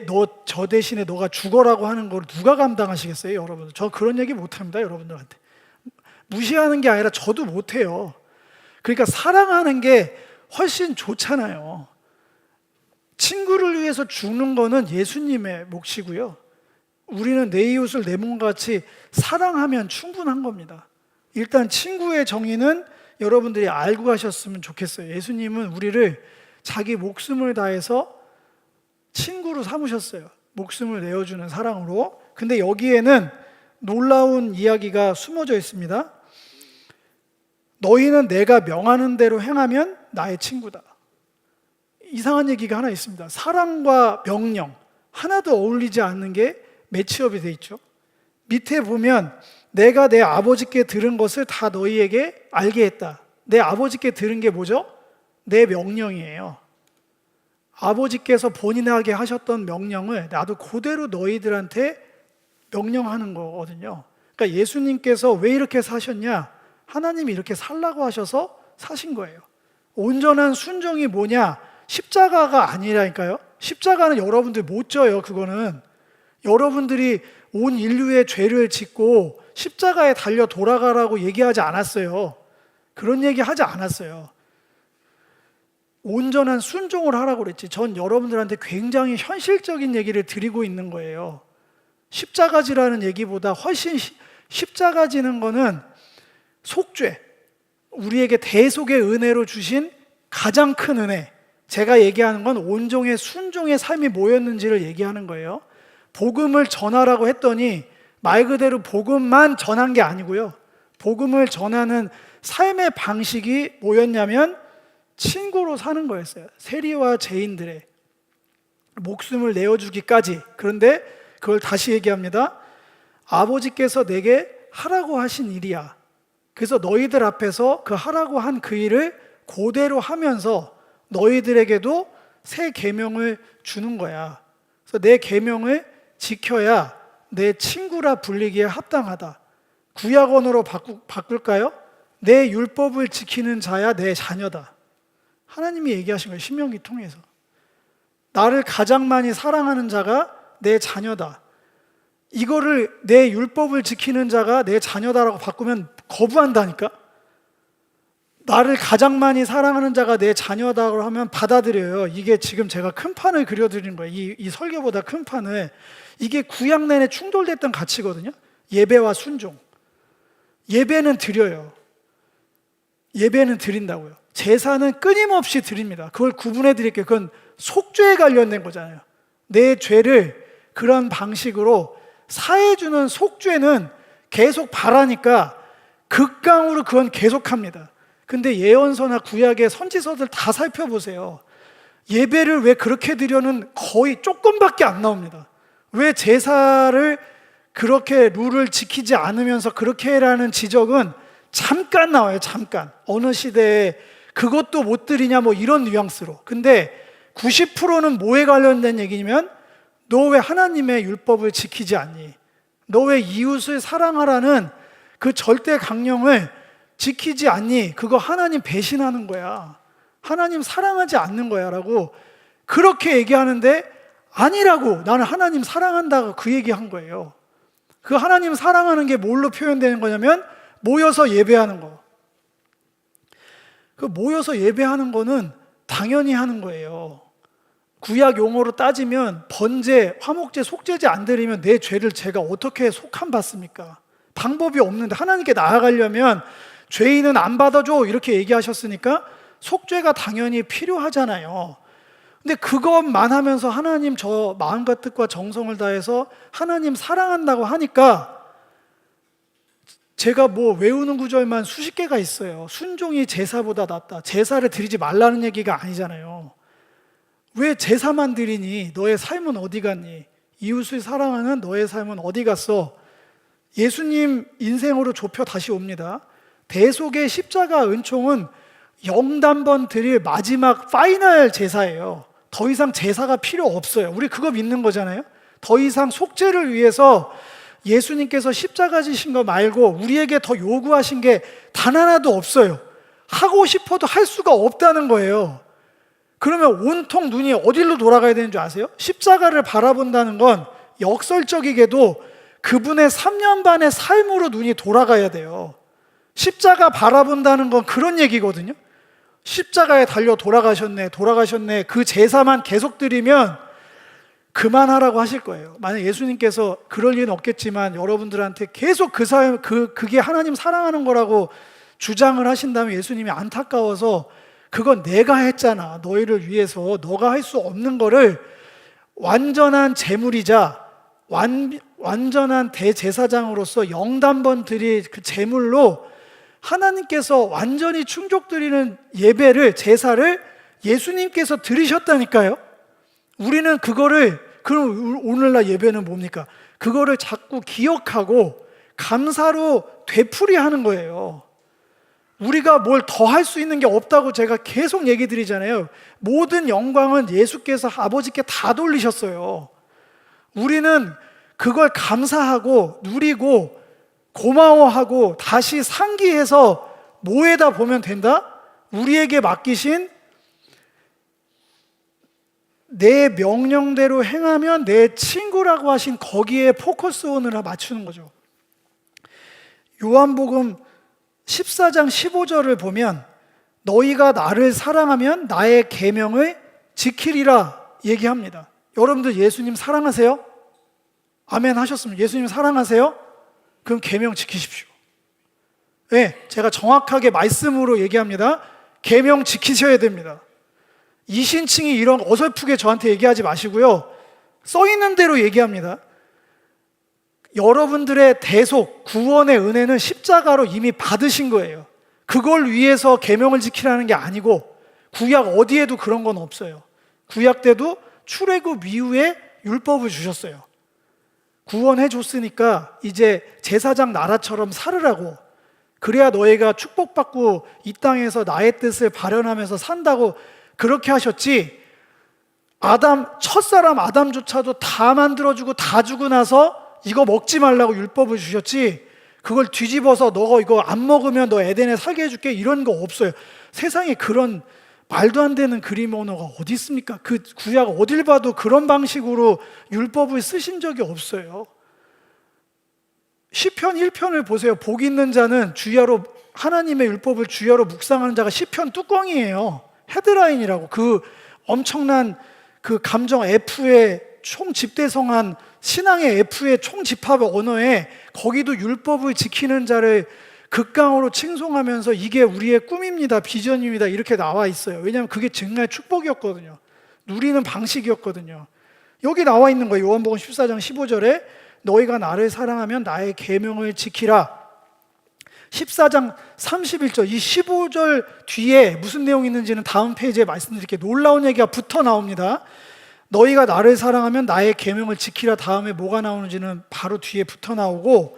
너 저 대신에 너가 죽어라고 하는 걸 누가 감당하시겠어요, 여러분? 저 그런 얘기 못합니다, 여러분들한테. 무시하는 게 아니라 저도 못해요. 그러니까 사랑하는 게 훨씬 좋잖아요. 친구를 위해서 죽는 거는 예수님의 몫이고요. 우리는 내 이웃을 내 몸같이 사랑하면 충분한 겁니다. 일단 친구의 정의는 여러분들이 알고 가셨으면 좋겠어요. 예수님은 우리를 자기 목숨을 다해서 친구로 삼으셨어요. 목숨을 내어주는 사랑으로. 근데 여기에는 놀라운 이야기가 숨어져 있습니다. 너희는 내가 명하는 대로 행하면 나의 친구다. 이상한 얘기가 하나 있습니다. 사랑과 명령 하나도 어울리지 않는 게 매치업이 돼 있죠. 밑에 보면 내가 내 아버지께 들은 것을 다 너희에게 알게 했다. 내 아버지께 들은 게 뭐죠? 내 명령이에요. 아버지께서 본인에게 하셨던 명령을 나도 그대로 너희들한테 명령하는 거거든요. 그러니까 예수님께서 왜 이렇게 사셨냐? 하나님이 이렇게 살라고 하셔서 사신 거예요. 온전한 순종이 뭐냐? 십자가가 아니라니까요. 십자가는 여러분들 못 져요. 그거는 여러분들이 온 인류의 죄를 짓고 십자가에 달려 돌아가라고 얘기하지 않았어요. 그런 얘기 하지 않았어요. 온전한 순종을 하라고 그랬지. 전 여러분들한테 굉장히 현실적인 얘기를 드리고 있는 거예요. 십자가지라는 얘기보다 훨씬 십자가 지는 거는 속죄, 우리에게 대속의 은혜로 주신 가장 큰 은혜. 제가 얘기하는 건 온종의 순종의 삶이 뭐였는지를 얘기하는 거예요. 복음을 전하라고 했더니 말 그대로 복음만 전한 게 아니고요. 복음을 전하는 삶의 방식이 뭐였냐면 친구로 사는 거였어요. 세리와 죄인들의 목숨을 내어주기까지. 그런데 그걸 다시 얘기합니다. 아버지께서 내게 하라고 하신 일이야. 그래서 너희들 앞에서 그 하라고 한 그 일을 그대로 하면서 너희들에게도 새 계명을 주는 거야. 그래서 내 계명을 지켜야 내 친구라 불리기에 합당하다. 구약언어로 바꿀까요? 내 율법을 지키는 자야 내 자녀다. 하나님이 얘기하신 거예요. 신명기 통해서. 나를 가장 많이 사랑하는 자가 내 자녀다. 이거를 내 율법을 지키는 자가 내 자녀다라고 바꾸면 거부한다니까? 나를 가장 많이 사랑하는 자가 내 자녀다라고 하면 받아들여요. 이게 지금 제가 큰 판을 그려드린 거예요. 이 설교보다 큰 판을. 이게 구약 내내 충돌됐던 가치거든요. 예배와 순종. 예배는 드려요. 예배는 드린다고요. 제사는 끊임없이 드립니다. 그걸 구분해 드릴게요. 그건 속죄에 관련된 거잖아요. 내 죄를 그런 방식으로 사해주는 속죄는 계속 바라니까 극강으로 그건 계속합니다. 근데 예언서나 구약의 선지서들 다 살펴보세요. 예배를 왜 그렇게 드려는 거의 조금밖에 안 나옵니다. 왜 제사를 그렇게 룰을 지키지 않으면서 그렇게 해라는 지적은 잠깐 나와요. 잠깐. 어느 시대에 그것도 못 드리냐 뭐 이런 뉘앙스로. 근데 90%는 뭐에 관련된 얘기냐면 너 왜 하나님의 율법을 지키지 않니? 너 왜 이웃을 사랑하라는 그 절대 강령을 지키지 않니? 그거 하나님 배신하는 거야. 하나님 사랑하지 않는 거야 라고 그렇게 얘기하는데, 아니라고, 나는 하나님 사랑한다고 그 얘기한 거예요. 그 하나님 사랑하는 게 뭘로 표현되는 거냐면 모여서 예배하는 거. 그 모여서 예배하는 거는 당연히 하는 거예요. 구약 용어로 따지면 번제, 화목제, 속죄제 안 드리면 내 죄를 제가 어떻게 속함 받습니까? 방법이 없는데, 하나님께 나아가려면 죄인은 안 받아줘 이렇게 얘기하셨으니까 속죄가 당연히 필요하잖아요. 근데 그것만 하면서 하나님 저 마음과 뜻과 정성을 다해서 하나님 사랑한다고 하니까, 제가 뭐 외우는 구절만 수십 개가 있어요. 순종이 제사보다 낫다. 제사를 드리지 말라는 얘기가 아니잖아요. 왜 제사만 드리니? 너의 삶은 어디 갔니? 이웃을 사랑하는 너의 삶은 어디 갔어? 예수님 인생으로 좁혀 다시 옵니다. 대속의 십자가 은총은 영단번 드릴 마지막 파이널 제사예요. 더 이상 제사가 필요 없어요. 우리 그거 믿는 거잖아요. 더 이상 속죄를 위해서 예수님께서 십자가 지신 거 말고 우리에게 더 요구하신 게 단 하나도 없어요. 하고 싶어도 할 수가 없다는 거예요. 그러면 온통 눈이 어디로 돌아가야 되는 줄 아세요? 십자가를 바라본다는 건 역설적이게도 그분의 3년 반의 삶으로 눈이 돌아가야 돼요. 십자가 바라본다는 건 그런 얘기거든요. 십자가에 달려 돌아가셨네, 돌아가셨네. 그 제사만 계속 드리면 그만하라고 하실 거예요. 만약 예수님께서 그럴 리는 없겠지만 여러분들한테 계속 그게 하나님 사랑하는 거라고 주장을 하신다면 예수님이 안타까워서, 그건 내가 했잖아, 너희를 위해서 너가 할 수 없는 거를 완전한 제물이자 완전한 대제사장으로서 영단번 드릴 그 제물로 하나님께서 완전히 충족드리는 예배를, 제사를 예수님께서 드리셨다니까요. 우리는 그럼 오늘날 예배는 뭡니까? 그거를 자꾸 기억하고 감사로 되풀이하는 거예요. 우리가 뭘 더 할 수 있는 게 없다고 제가 계속 얘기 드리잖아요. 모든 영광은 예수께서 아버지께 다 돌리셨어요. 우리는 그걸 감사하고 누리고 고마워하고 다시 상기해서 뭐에다 보면 된다? 우리에게 맡기신 내 명령대로 행하면 내 친구라고 하신 거기에 포커스온을 맞추는 거죠. 요한복음 14장 15절을 보면 너희가 나를 사랑하면 나의 계명을 지키리라 얘기합니다. 여러분들 예수님 사랑하세요? 아멘 하셨으면 예수님 사랑하세요? 그럼 계명 지키십시오. 네, 제가 정확하게 말씀으로 얘기합니다. 계명 지키셔야 됩니다. 이신칭이 이런 어설프게 저한테 얘기하지 마시고요. 써 있는 대로 얘기합니다. 여러분들의 대속, 구원의 은혜는 십자가로 이미 받으신 거예요. 그걸 위해서 계명을 지키라는 게 아니고, 구약 어디에도 그런 건 없어요. 구약 때도 출애굽 이후에 율법을 주셨어요. 구원해 줬으니까 이제 제사장 나라처럼 살으라고, 그래야 너희가 축복받고 이 땅에서 나의 뜻을 발현하면서 산다고 그렇게 하셨지, 첫사람 아담조차도 다 만들어주고 다 주고 나서 이거 먹지 말라고 율법을 주셨지, 그걸 뒤집어서 너 이거 안 먹으면 너 에덴에 살게 해줄게 이런 거 없어요. 세상에 그런 말도 안 되는 그림 언어가 어디 있습니까? 그 구약 어딜 봐도 그런 방식으로 율법을 쓰신 적이 없어요. 시편 1편을 보세요. 복 있는 자는 주야로, 하나님의 율법을 주야로 묵상하는 자가 시편 뚜껑이에요. 헤드라인이라고. 그 엄청난 그 감정 F의 총집대성한 신앙의 F의 총집합의 언어에 거기도 율법을 지키는 자를 극강으로 칭송하면서 이게 우리의 꿈입니다, 비전입니다 이렇게 나와 있어요. 왜냐하면 그게 정말 축복이었거든요. 누리는 방식이었거든요. 여기 나와 있는 거예요. 요한복음 14장 15절에 너희가 나를 사랑하면 나의 계명을 지키라. 14장 31절, 이 15절 뒤에 무슨 내용이 있는지는 다음 페이지에 말씀드릴게요. 놀라운 얘기가 붙어 나옵니다. 너희가 나를 사랑하면 나의 계명을 지키라 다음에 뭐가 나오는지는 바로 뒤에 붙어 나오고,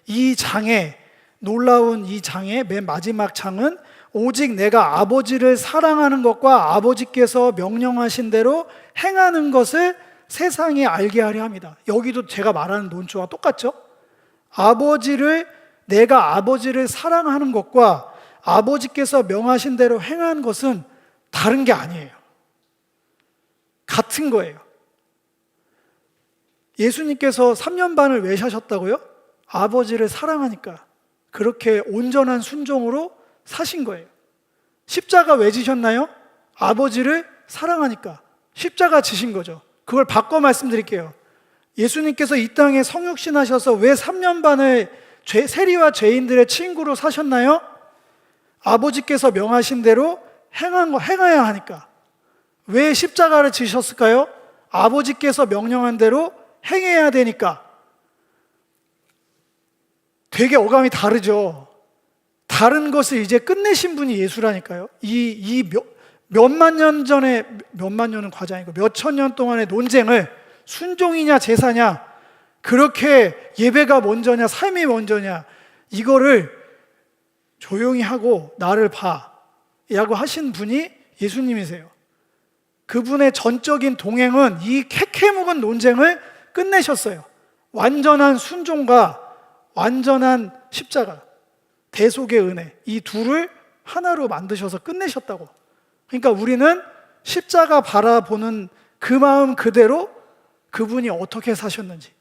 이 장에, 놀라운 이 장의 맨 마지막 장은 오직 내가 아버지를 사랑하는 것과 아버지께서 명령하신 대로 행하는 것을 세상에 알게 하려 합니다. 여기도 제가 말하는 논조와 똑같죠? 내가 아버지를 사랑하는 것과 아버지께서 명하신 대로 행한 것은 다른 게 아니에요. 같은 거예요. 예수님께서 3년 반을 왜 사셨다고요? 아버지를 사랑하니까 그렇게 온전한 순종으로 사신 거예요. 십자가 왜 지셨나요? 아버지를 사랑하니까 십자가 지신 거죠. 그걸 바꿔 말씀드릴게요. 예수님께서 이 땅에 성육신 하셔서 왜 3년 반을 세리와 죄인들의 친구로 사셨나요? 아버지께서 명하신 대로 행해야 하니까. 왜 십자가를 지셨을까요? 아버지께서 명령한 대로 행해야 되니까. 되게 어감이 다르죠. 다른 것을 이제 끝내신 분이 예수라니까요. 몇만 년 전에, 몇만 년은 과장이고 몇천 년 동안의 논쟁을 순종이냐 제사냐, 그렇게 예배가 먼저냐 삶이 먼저냐, 이거를 조용히 하고 나를 봐 라고 하신 분이 예수님이세요. 그분의 전적인 동행은 이 캐캐묵은 논쟁을 끝내셨어요. 완전한 순종과 완전한 십자가, 대속의 은혜, 이 둘을 하나로 만드셔서 끝내셨다고. 그러니까 우리는 십자가 바라보는 그 마음 그대로 그분이 어떻게 사셨는지,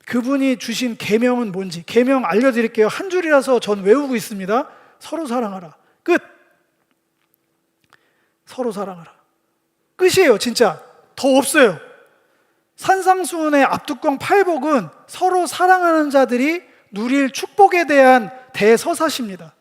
그분이 주신 계명은 뭔지, 계명 알려드릴게요. 한 줄이라서 전 외우고 있습니다. 서로 사랑하라. 끝. 서로 사랑하라. 끝이에요. 진짜 더 없어요. 산상수훈의 앞뚜껑 팔복은 서로 사랑하는 자들이 누릴 축복에 대한 대서사십니다.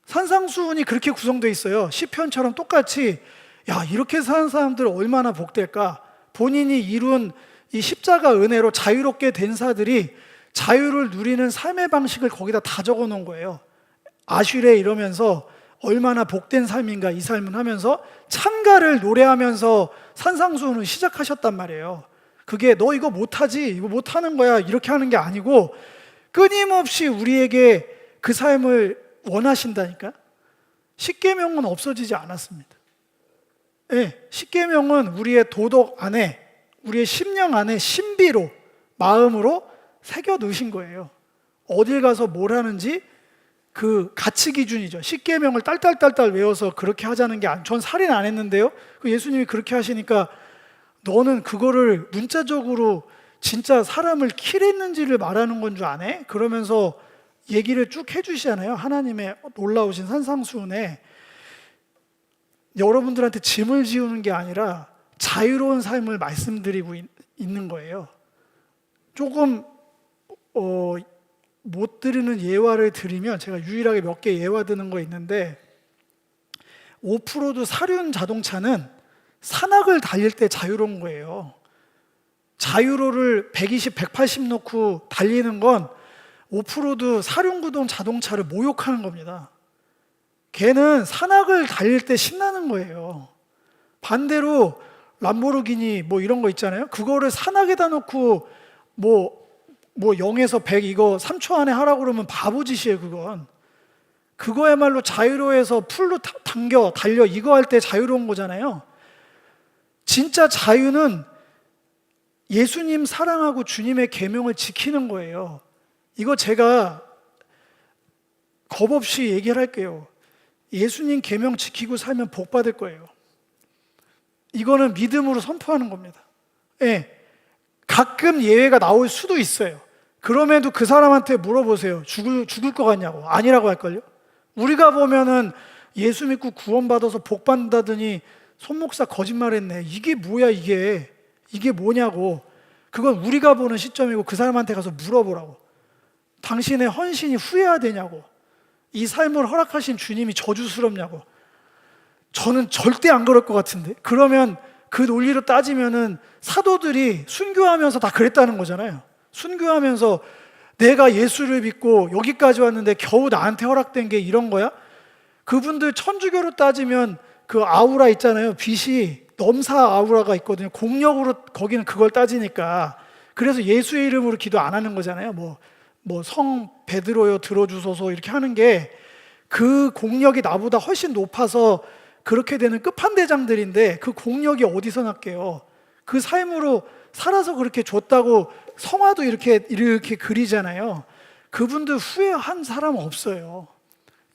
산상수훈이 그렇게 구성되어 있어요. 시편처럼 똑같이, 야, 이렇게 사는 사람들 얼마나 복될까. 본인이 이룬 이 십자가 은혜로 자유롭게 된 자들이 자유를 누리는 삶의 방식을 거기다 다 적어 놓은 거예요. 아슈레 이러면서 얼마나 복된 삶인가 이 삶은 하면서 찬가를 노래하면서 산상수훈을 시작하셨단 말이에요. 그게 너 이거 못하지, 이거 못하는 거야, 이렇게 하는 게 아니고 끊임없이 우리에게 그 삶을 원하신다니까. 십계명은 없어지지 않았습니다. 네, 십계명은 우리의 도덕 안에, 우리의 심령 안에 신비로, 마음으로 새겨 넣으신 거예요. 어딜 가서 뭘 하는지 그 가치 기준이죠. 십계명을 딸딸딸딸 외워서 그렇게 하자는 게 전 살인 안 했는데요. 예수님이 그렇게 하시니까 너는 그거를 문자적으로 진짜 사람을 킬했는지를 말하는 건 줄 아네? 그러면서 얘기를 쭉 해주시잖아요. 하나님의 놀라우신 산상수훈에. 여러분들한테 짐을 지우는 게 아니라 자유로운 삶을 말씀드리고 있는 거예요. 조금 못 드리는 예화를 드리면, 제가 유일하게 몇 개 예화 드는 거 있는데, 오프로드 사륜 자동차는 산악을 달릴 때 자유로운 거예요. 자유로를 120, 180 놓고 달리는 건 오프로드 사륜구동 자동차를 모욕하는 겁니다. 걔는 산악을 달릴 때 신나는 거예요. 반대로 람보르기니 뭐 이런 거 있잖아요. 그거를 산악에다 놓고 뭐 0에서 100 이거 3초 안에 하라고 그러면 바보짓이에요. 그건. 그거야말로 자유로에서 풀로 당겨 달려 이거 할 때 자유로운 거잖아요. 진짜 자유는 예수님 사랑하고 주님의 계명을 지키는 거예요. 이거 제가 겁 없이 얘기를 할게요. 예수님 계명 지키고 살면 복 받을 거예요. 이거는 믿음으로 선포하는 겁니다. 예. 가끔 예외가 나올 수도 있어요. 그럼에도 그 사람한테 물어보세요. 죽을 것 같냐고. 아니라고 할걸요. 우리가 보면은 예수 믿고 구원받아서 복 받는다더니 손목사 거짓말했네. 이게 뭐야 이게. 이게 뭐냐고. 그건 우리가 보는 시점이고 그 사람한테 가서 물어보라고. 당신의 헌신이 후회되냐고. 이 삶을 허락하신 주님이 저주스럽냐고. 저는 절대 안 그럴 것 같은데. 그러면 그 논리로 따지면은 사도들이 순교하면서 다 그랬다는 거잖아요. 순교하면서 내가 예수를 믿고 여기까지 왔는데 겨우 나한테 허락된 게 이런 거야? 그분들 천주교로 따지면 그 아우라 있잖아요. 빛이 넘사 아우라가 있거든요. 공력으로 거기는 그걸 따지니까. 그래서 예수의 이름으로 기도 안 하는 거잖아요. 성 베드로요 들어주소서 이렇게 하는 게 그 공력이 나보다 훨씬 높아서 그렇게 되는 끝판대장들인데 그 공력이 어디서 났게요? 그 삶으로 살아서 그렇게 줬다고 성화도 이렇게 그리잖아요. 그분들 후회한 사람 없어요.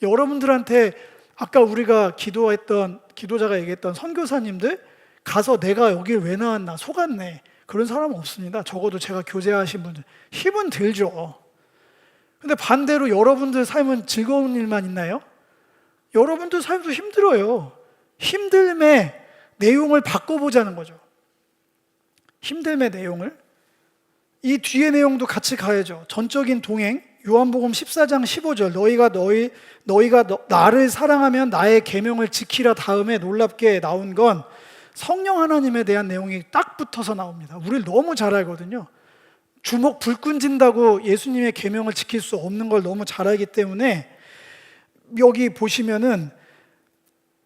여러분들한테 아까 우리가 기도자가 얘기했던 선교사님들 가서 내가 여길 왜 나왔나 속았네, 그런 사람은 없습니다. 적어도 제가 교제하신 분들 힘은 들죠. 근데 반대로 여러분들 삶은 즐거운 일만 있나요? 여러분들 삶도 힘들어요. 힘듦의 내용을 바꿔보자는 거죠. 힘듦의 내용을, 이 뒤의 내용도 같이 가야죠. 전적인 동행, 요한복음 14장 15절, 너희가 나를 사랑하면 나의 계명을 지키라 다음에 놀랍게 나온 건 성령 하나님에 대한 내용이 딱 붙어서 나옵니다. 우리를 너무 잘 알거든요. 주먹 불끈 진다고 예수님의 계명을 지킬 수 없는 걸 너무 잘 알기 때문에, 여기 보시면은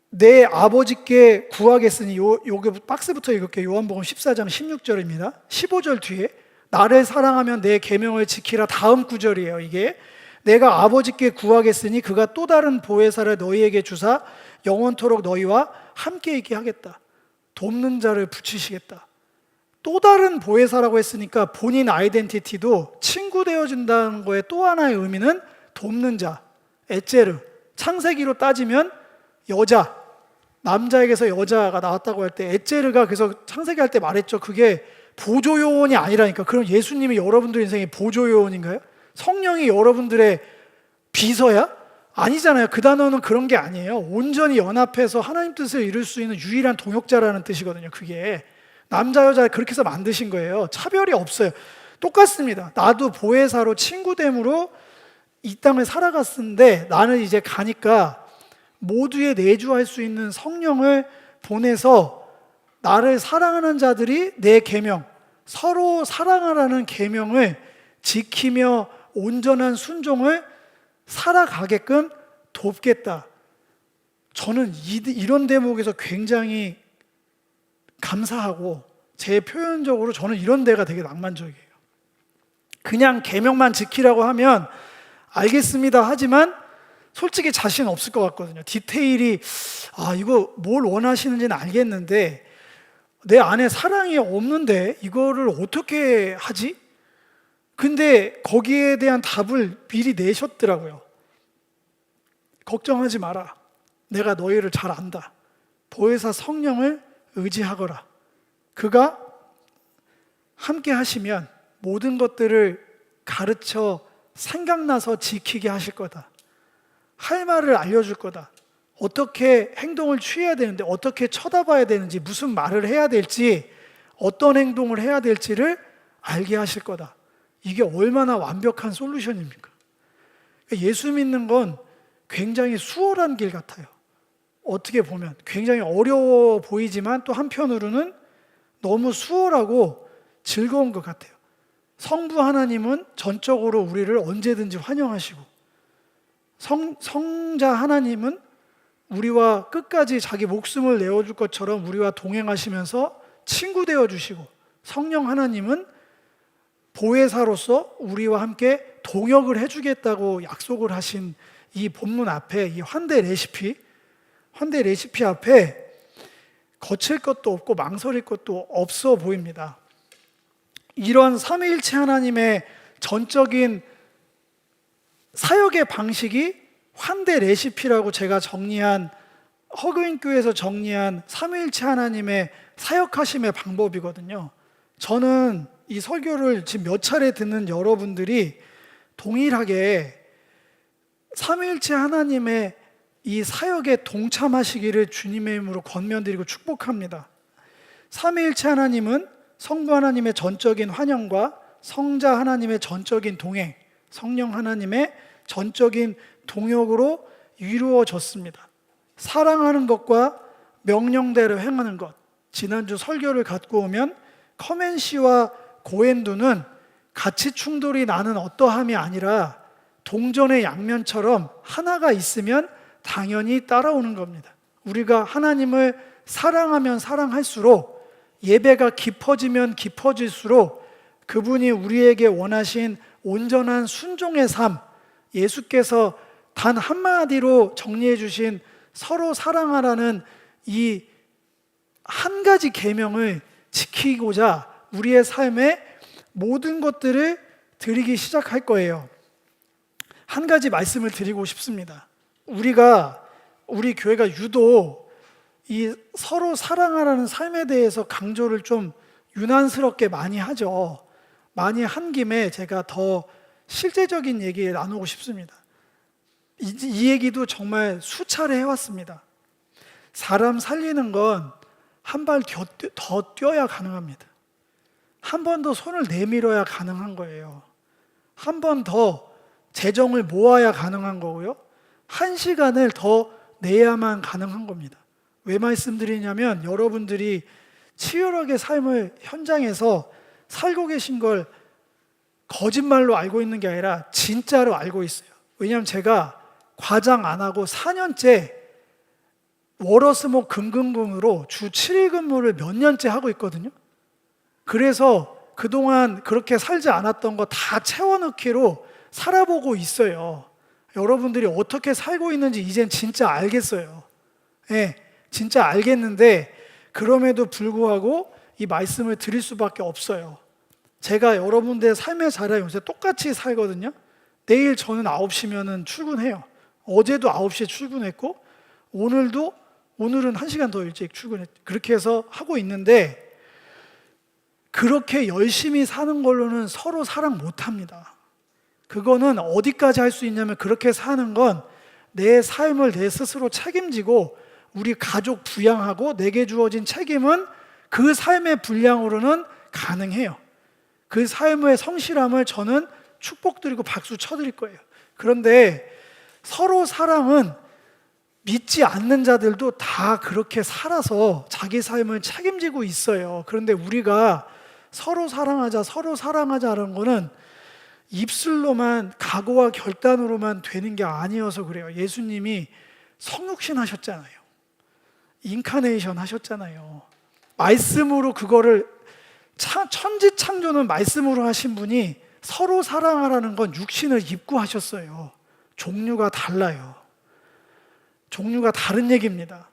내 아버지께 구하겠으니, 요게 박스부터 읽을게요. 요한복음 14장 16절입니다. 15절 뒤에 나를 사랑하면 내 계명을 지키라, 다음 구절이에요. 이게 내가 아버지께 구하겠으니 그가 또 다른 보혜사를 너희에게 주사 영원토록 너희와 함께 있게 하겠다. 돕는 자를 붙이시겠다. 또 다른 보혜사라고 했으니까 본인 아이덴티티도 친구 되어준다는 거에 또 하나의 의미는 돕는 자, 에제르. 창세기로 따지면 여자, 남자에게서 여자가 나왔다고 할 때 에제르가, 그래서 창세기 할 때 말했죠. 그게 보조요원이 아니라니까. 그럼 예수님이 여러분들 인생의 보조요원인가요? 성령이 여러분들의 비서야? 아니잖아요. 그 단어는 그런 게 아니에요. 온전히 연합해서 하나님 뜻을 이룰 수 있는 유일한 동역자라는 뜻이거든요. 그게 남자 여자 그렇게 해서 만드신 거예요. 차별이 없어요. 똑같습니다. 나도 보혜사로 친구됨으로 이 땅을 살아갔는데, 나는 이제 가니까 모두에 내주할 수 있는 성령을 보내서 나를 사랑하는 자들이 내 계명, 서로 사랑하라는 계명을 지키며 온전한 순종을 살아가게끔 돕겠다. 저는 이런 대목에서 굉장히 감사하고, 제 표현적으로 저는 이런 데가 되게 낭만적이에요. 그냥 계명만 지키라고 하면 알겠습니다 하지만 솔직히 자신 없을 것 같거든요. 디테일이, 이거 뭘 원하시는지는 알겠는데 내 안에 사랑이 없는데 이거를 어떻게 하지? 근데 거기에 대한 답을 미리 내셨더라고요. 걱정하지 마라. 내가 너희를 잘 안다. 보혜사 성령을 의지하거라. 그가 함께 하시면 모든 것들을 가르쳐 생각나서 지키게 하실 거다. 할 말을 알려줄 거다. 어떻게 행동을 취해야 되는데, 어떻게 쳐다봐야 되는지, 무슨 말을 해야 될지, 어떤 행동을 해야 될지를 알게 하실 거다. 이게 얼마나 완벽한 솔루션입니까? 예수 믿는 건 굉장히 수월한 길 같아요. 어떻게 보면 굉장히 어려워 보이지만 또 한편으로는 너무 수월하고 즐거운 것 같아요. 성부 하나님은 전적으로 우리를 언제든지 환영하시고, 성자 하나님은 우리와 끝까지 자기 목숨을 내어줄 것처럼 우리와 동행하시면서 친구 되어주시고, 성령 하나님은 보혜사로서 우리와 함께 동역을 해주겠다고 약속을 하신 이 본문 앞에, 이 환대 레시피 앞에 거칠 것도 없고 망설일 것도 없어 보입니다. 이런 삼위일체 하나님의 전적인 사역의 방식이 환대 레시피라고 제가 정리한, 허그인교회에서 정리한 삼위일체 하나님의 사역하심의 방법이거든요. 저는 이 설교를 지금 몇 차례 듣는 여러분들이 동일하게 삼위일체 하나님의 이 사역에 동참하시기를 주님의 이름으로 권면드리고 축복합니다. 삼위일체 하나님은 성부 하나님의 전적인 환영과 성자 하나님의 전적인 동행, 성령 하나님의 전적인 동역으로 이루어졌습니다. 사랑하는 것과 명령대로 행하는 것. 지난주 설교를 갖고 오면 커맨시와 고엔두는 가치 충돌이 나는 어떠함이 아니라 동전의 양면처럼 하나가 있으면 당연히 따라오는 겁니다. 우리가 하나님을 사랑하면 사랑할수록, 예배가 깊어지면 깊어질수록 그분이 우리에게 원하신 온전한 순종의 삶, 예수께서 단 한마디로 정리해 주신 서로 사랑하라는 이 한 가지 계명을 지키고자 우리의 삶에 모든 것들을 드리기 시작할 거예요. 한 가지 말씀을 드리고 싶습니다. 우리가 우리 교회가 유독 이 서로 사랑하라는 삶에 대해서 강조를 좀 유난스럽게 많이 하죠. 많이 한 김에 제가 더 실제적인 얘기 나누고 싶습니다. 이 얘기도 정말 수차례 해왔습니다. 사람 살리는 건 한 발 더 뛰어야 가능합니다. 한 번 더 손을 내밀어야 가능한 거예요. 한 번 더 재정을 모아야 가능한 거고요. 한 시간을 더 내야만 가능한 겁니다. 왜 말씀드리냐면 여러분들이 치열하게 삶을 현장에서 살고 계신 걸 거짓말로 알고 있는 게 아니라 진짜로 알고 있어요. 왜냐하면 제가 과장 안 하고 4년째 월화수목 금금금으로 주 7일 근무를 몇 년째 하고 있거든요. 그래서 그동안 그렇게 살지 않았던 거 다 채워넣기로 살아보고 있어요. 여러분들이 어떻게 살고 있는지 이젠 진짜 알겠어요. 예, 진짜 알겠는데 그럼에도 불구하고 이 말씀을 드릴 수밖에 없어요. 제가 여러분들의 삶의 자리에 요새 똑같이 살거든요. 내일 저는 9시면 출근해요. 어제도 9시에 출근했고 오늘은 1시간 더 일찍 출근했죠. 그렇게 해서 하고 있는데 그렇게 열심히 사는 걸로는 서로 사랑 못합니다. 그거는 어디까지 할 수 있냐면 그렇게 사는 건 내 삶을 내 스스로 책임지고 우리 가족 부양하고 내게 주어진 책임은 그 삶의 분량으로는 가능해요. 그 삶의 성실함을 저는 축복드리고 박수 쳐드릴 거예요. 그런데 서로 사랑은 믿지 않는 자들도 다 그렇게 살아서 자기 삶을 책임지고 있어요. 그런데 우리가 서로 사랑하자라는 거는 입술로만 각오와 결단으로만 되는 게 아니어서 그래요. 예수님이 성육신 하셨잖아요. 인카네이션 하셨잖아요. 말씀으로 그거를 천지창조는 말씀으로 하신 분이 서로 사랑하라는 건 육신을 입고 하셨어요. 종류가 달라요. 종류가 다른 얘기입니다.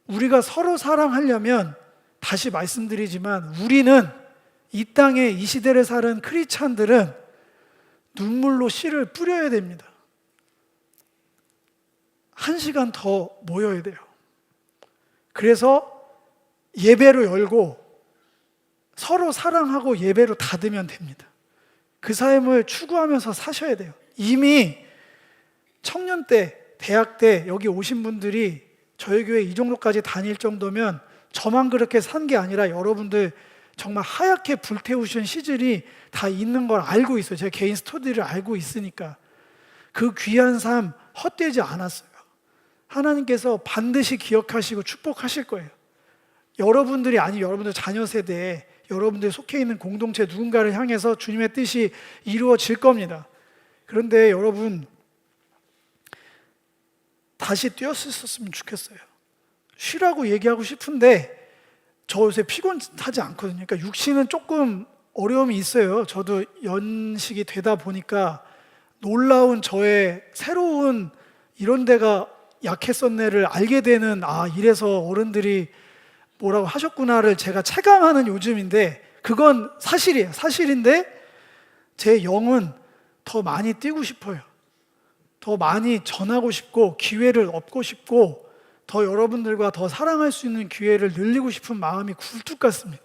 우리가 서로 사랑하려면 다시 말씀드리지만 우리는 이 땅에 이 시대를 사는 크리스찬들은 눈물로 씨를 뿌려야 됩니다. 1시간 더 모여야 돼요. 그래서 예배로 열고 서로 사랑하고 예배로 닫으면 됩니다. 그 삶을 추구하면서 사셔야 돼요. 이미 청년 때, 대학 때 여기 오신 분들이 저희 교회 이 정도까지 다닐 정도면 저만 그렇게 산 게 아니라 여러분들 정말 하얗게 불태우신 시절이 다 있는 걸 알고 있어요. 제 개인 스토리를 알고 있으니까. 그 귀한 삶 헛되지 않았어요. 하나님께서 반드시 기억하시고 축복하실 거예요. 여러분들이 여러분들 자녀 세대에 여러분들이 속해 있는 공동체 누군가를 향해서 주님의 뜻이 이루어질 겁니다. 그런데 여러분 다시 뛰었었으면 좋겠어요. 쉬라고 얘기하고 싶은데 저 요새 피곤하지 않거든요. 그러니까 육신은 조금 어려움이 있어요. 저도 연식이 되다 보니까 놀라운 저의 새로운 이런 데가 약했었네를 알게 되는 이래서 어른들이 뭐라고 하셨구나를 제가 체감하는 요즘인데 그건 사실이에요. 사실인데 제 영은 더 많이 뛰고 싶어요. 더 많이 전하고 싶고 기회를 얻고 싶고 더 여러분들과 더 사랑할 수 있는 기회를 늘리고 싶은 마음이 굴뚝 같습니다.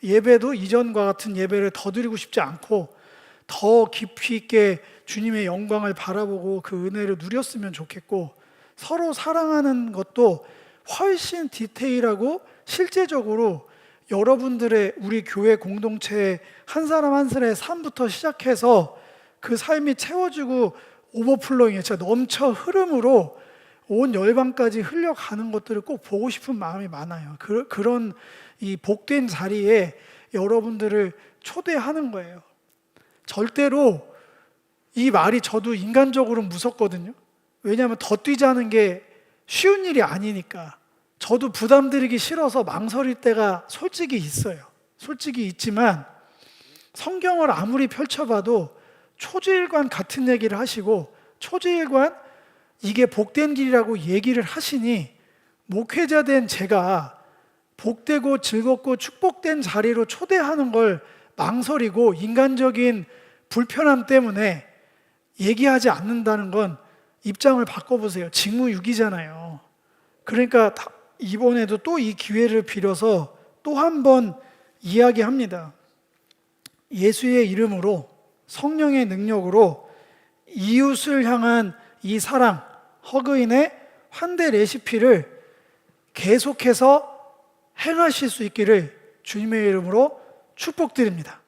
예배도 이전과 같은 예배를 더 드리고 싶지 않고 더 깊이 있게 주님의 영광을 바라보고 그 은혜를 누렸으면 좋겠고 서로 사랑하는 것도 훨씬 디테일하고 실제적으로 여러분들의 우리 교회 공동체 한 사람 한 사람의 삶부터 시작해서 그 삶이 채워지고 오버플로잉에 넘쳐 흐름으로 온 열방까지 흘려가는 것들을 꼭 보고 싶은 마음이 많아요. 그런 이 복된 자리에 여러분들을 초대하는 거예요. 절대로 이 말이 저도 인간적으로 무섭거든요. 왜냐하면 더 뛰자는 게 쉬운 일이 아니니까. 저도 부담드리기 싫어서 망설일 때가 솔직히 있어요. 솔직히 있지만 성경을 아무리 펼쳐봐도 초지일관 같은 얘기를 하시고 초지일관 이게 복된 길이라고 얘기를 하시니 목회자 된 제가 복되고 즐겁고 축복된 자리로 초대하는 걸 망설이고 인간적인 불편함 때문에 얘기하지 않는다는 건 입장을 바꿔보세요. 직무유기잖아요. 그러니까 이번에도 또 이 기회를 빌어서 또 한 번 이야기합니다. 예수의 이름으로, 성령의 능력으로 이웃을 향한 이 사랑, 허그인의 환대 레시피를 계속해서 행하실 수 있기를 주님의 이름으로 축복드립니다.